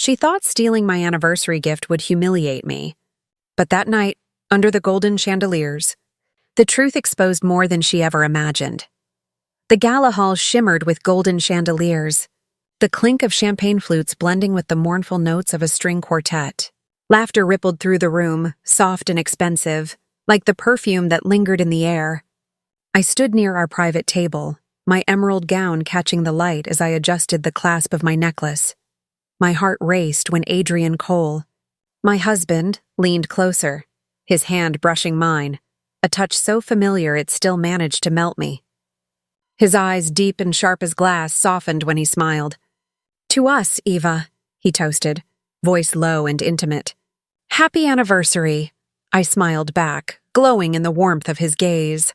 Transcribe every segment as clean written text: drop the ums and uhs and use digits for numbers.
She thought stealing my anniversary gift would humiliate me. But that night, under the golden chandeliers, the truth exposed more than she ever imagined. The gala hall shimmered with golden chandeliers, the clink of champagne flutes blending with the mournful notes of a string quartet. Laughter rippled through the room, soft and expensive, like the perfume that lingered in the air. I stood near our private table, my emerald gown catching the light as I adjusted the clasp of my necklace. My heart raced when Adrian Cole, my husband, leaned closer, his hand brushing mine, a touch so familiar it still managed to melt me. His eyes, deep and sharp as glass, softened when he smiled. "To us, Eva," he toasted, voice low and intimate. "Happy anniversary," I smiled back, glowing in the warmth of his gaze.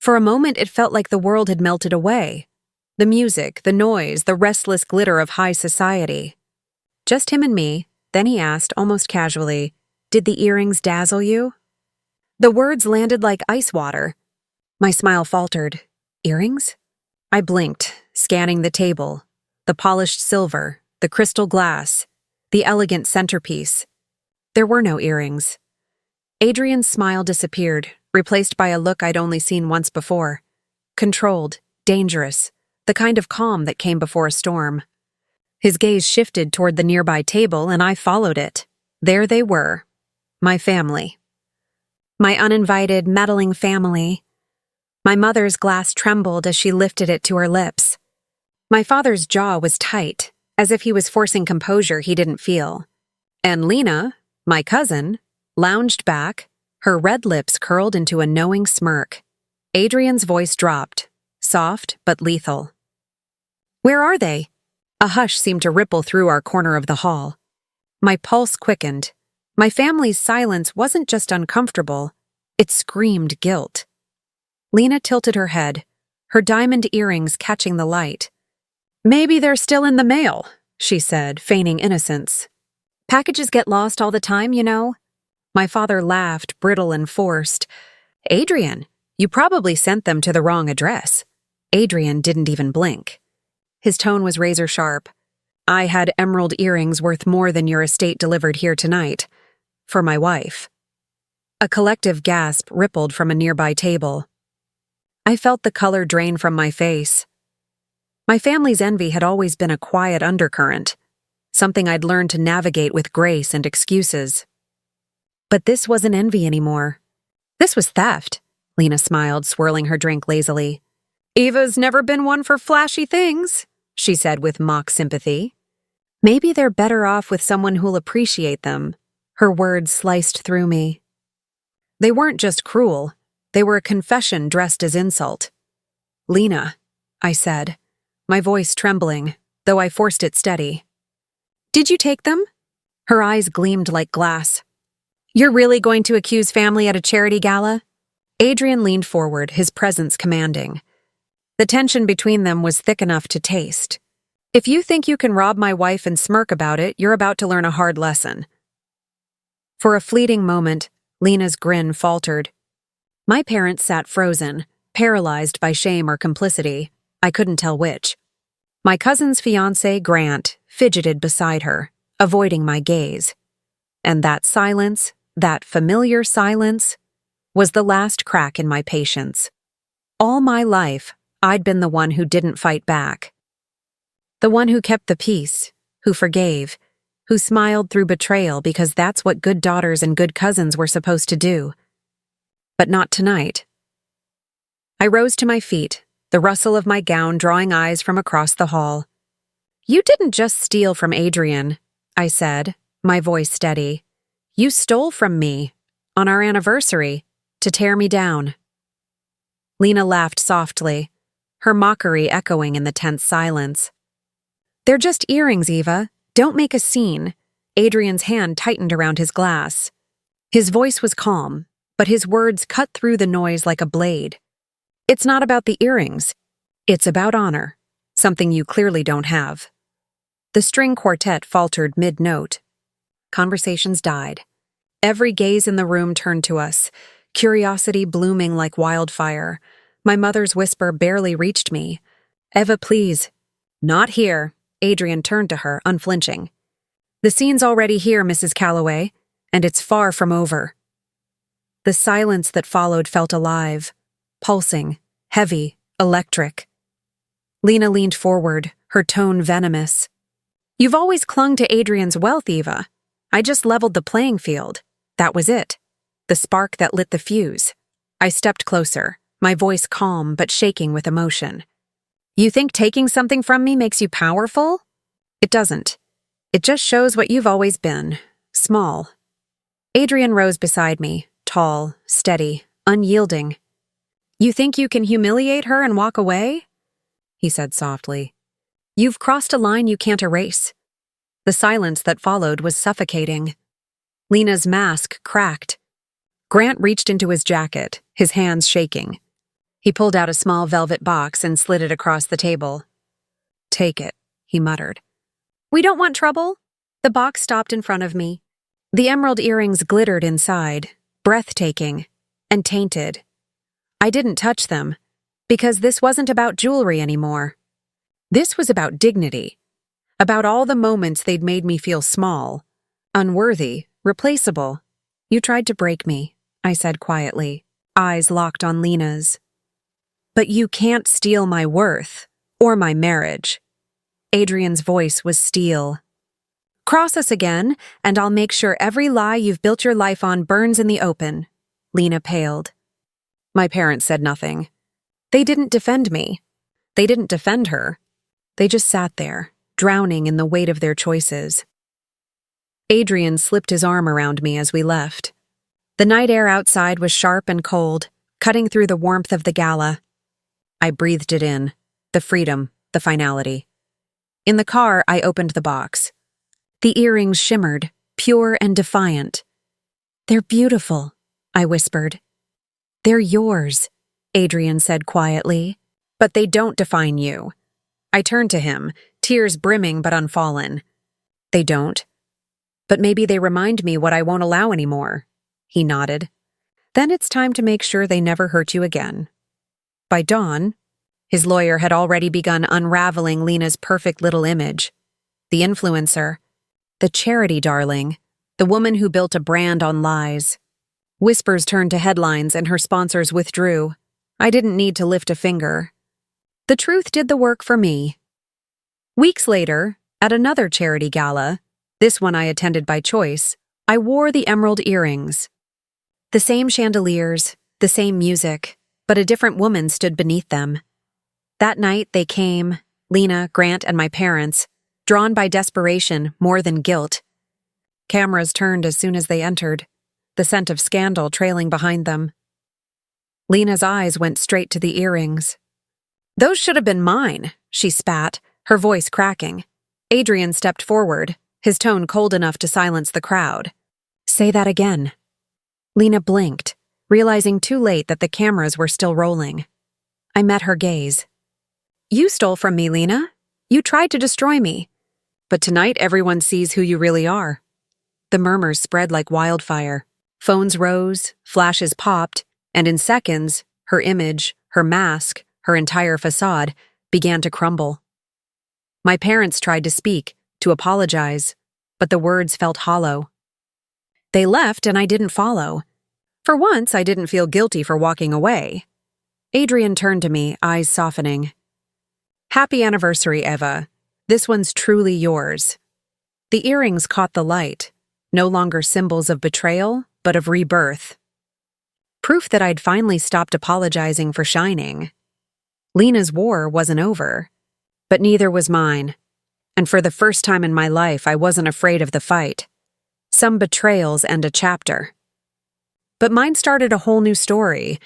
For a moment it felt like the world had melted away. The music, the noise, the restless glitter of high society. Just him and me. Then he asked, almost casually, "Did the earrings dazzle you?" The words landed like ice water. My smile faltered. Earrings? I blinked, scanning the table. The polished silver, the crystal glass, the elegant centerpiece. There were no earrings. Adrian's smile disappeared, replaced by a look I'd only seen once before. Controlled, dangerous, the kind of calm that came before a storm. His gaze shifted toward the nearby table, and I followed it. There they were. My family. My uninvited, meddling family. My mother's glass trembled as she lifted it to her lips. My father's jaw was tight, as if he was forcing composure he didn't feel. And Lena, my cousin, lounged back, her red lips curled into a knowing smirk. Adrian's voice dropped, soft but lethal. "Where are they?" A hush seemed to ripple through our corner of the hall. My pulse quickened. My family's silence wasn't just uncomfortable, it screamed guilt. Lena tilted her head, her diamond earrings catching the light. "Maybe they're still in the mail," she said, feigning innocence. "Packages get lost all the time, you know." My father laughed, brittle and forced. "Adrian, you probably sent them to the wrong address." Adrian didn't even blink. His tone was razor sharp. "I had emerald earrings worth more than your estate delivered here tonight. For my wife." A collective gasp rippled from a nearby table. I felt the color drain from my face. My family's envy had always been a quiet undercurrent, something I'd learned to navigate with grace and excuses. But this wasn't envy anymore. This was theft, Lena smiled, swirling her drink lazily. "Eva's never been one for flashy things," she said with mock sympathy. "Maybe they're better off with someone who'll appreciate them." Her words sliced through me. They weren't just cruel, they were a confession dressed as insult. "Lena," I said, my voice trembling, though I forced it steady. "Did you take them?" Her eyes gleamed like glass. "You're really going to accuse family at a charity gala?" Adrian leaned forward, his presence commanding. The tension between them was thick enough to taste. "If you think you can rob my wife and smirk about it, you're about to learn a hard lesson." For a fleeting moment, Lena's grin faltered. My parents sat frozen, paralyzed by shame or complicity. I couldn't tell which. My cousin's fiancé, Grant, fidgeted beside her, avoiding my gaze. And that silence, that familiar silence, was the last crack in my patience. All my life, I'd been the one who didn't fight back. The one who kept the peace, who forgave, who smiled through betrayal because that's what good daughters and good cousins were supposed to do. But not tonight. I rose to my feet, the rustle of my gown drawing eyes from across the hall. "You didn't just steal from Adrian," I said, my voice steady. "You stole from me, on our anniversary, to tear me down." Lena laughed softly, her mockery echoing in the tense silence. "They're just earrings, Eva. Don't make a scene." Adrian's hand tightened around his glass. His voice was calm, but his words cut through the noise like a blade. "It's not about the earrings. It's about honor, something you clearly don't have." The string quartet faltered mid-note. Conversations died. Every gaze in the room turned to us, curiosity blooming like wildfire. My mother's whisper barely reached me. "Eva, please." "Not here." Adrian turned to her, unflinching. The scene's already here, Mrs. Calloway, and it's far from over. The silence that followed felt alive, pulsing, heavy, electric. Lena leaned forward, her tone venomous. You've always clung to Adrian's wealth, Eva. I just leveled the playing field. That was it. The spark that lit the fuse. I stepped closer, my voice calm but shaking with emotion. You think taking something from me makes you powerful? It doesn't. It just shows what you've always been. Small. Adrian rose beside me, tall, steady, unyielding. You think you can humiliate her and walk away? He said softly. You've crossed a line you can't erase. The silence that followed was suffocating. Lena's mask cracked. Grant reached into his jacket, his hands shaking. He pulled out a small velvet box and slid it across the table. Take it, he muttered. We don't want trouble. The box stopped in front of me. The emerald earrings glittered inside, breathtaking, and tainted. I didn't touch them, because this wasn't about jewelry anymore. This was about dignity, about all the moments they'd made me feel small, unworthy, replaceable. You tried to break me, I said quietly, eyes locked on Lena's. But you can't steal my worth, or my marriage. Adrian's voice was steel. Cross us again, and I'll make sure every lie you've built your life on burns in the open. Lena paled. My parents said nothing. They didn't defend me. They didn't defend her. They just sat there, drowning in the weight of their choices. Adrian slipped his arm around me as we left. The night air outside was sharp and cold, cutting through the warmth of the gala. I breathed it in, the freedom, the finality. In the car, I opened the box. The earrings shimmered, pure and defiant. They're beautiful, I whispered. They're yours, Adrian said quietly. But they don't define you. I turned to him, tears brimming but unfallen. They don't. But maybe they remind me what I won't allow anymore. He nodded. Then it's time to make sure they never hurt you again. By dawn, his lawyer had already begun unraveling Lena's perfect little image. The influencer, the charity darling, the woman who built a brand on lies. Whispers turned to headlines and her sponsors withdrew. I didn't need to lift a finger. The truth did the work for me. Weeks later, at another charity gala, this one I attended by choice, I wore the emerald earrings. The same chandeliers, the same music, but a different woman stood beneath them. That night they came, Lena, Grant, and my parents, drawn by desperation more than guilt. Cameras turned as soon as they entered, the scent of scandal trailing behind them. Lena's eyes went straight to the earrings. Those should have been mine, she spat, her voice cracking. Adrian stepped forward, his tone cold enough to silence the crowd. Say that again. Lena blinked, realizing too late that the cameras were still rolling. I met her gaze. You stole from me, Lena. You tried to destroy me. But tonight everyone sees who you really are. The murmurs spread like wildfire. Phones rose, flashes popped, and in seconds, her image, her mask, her entire facade began to crumble. My parents tried to speak, to apologize, but the words felt hollow. They left and I didn't follow. For once, I didn't feel guilty for walking away. Adrian turned to me, eyes softening. Happy anniversary, Eva. This one's truly yours. The earrings caught the light, no longer symbols of betrayal, but of rebirth. Proof that I'd finally stopped apologizing for shining. Lena's war wasn't over, but neither was mine. And for the first time in my life, I wasn't afraid of the fight. Some betrayals end a chapter. But mine started a whole new story,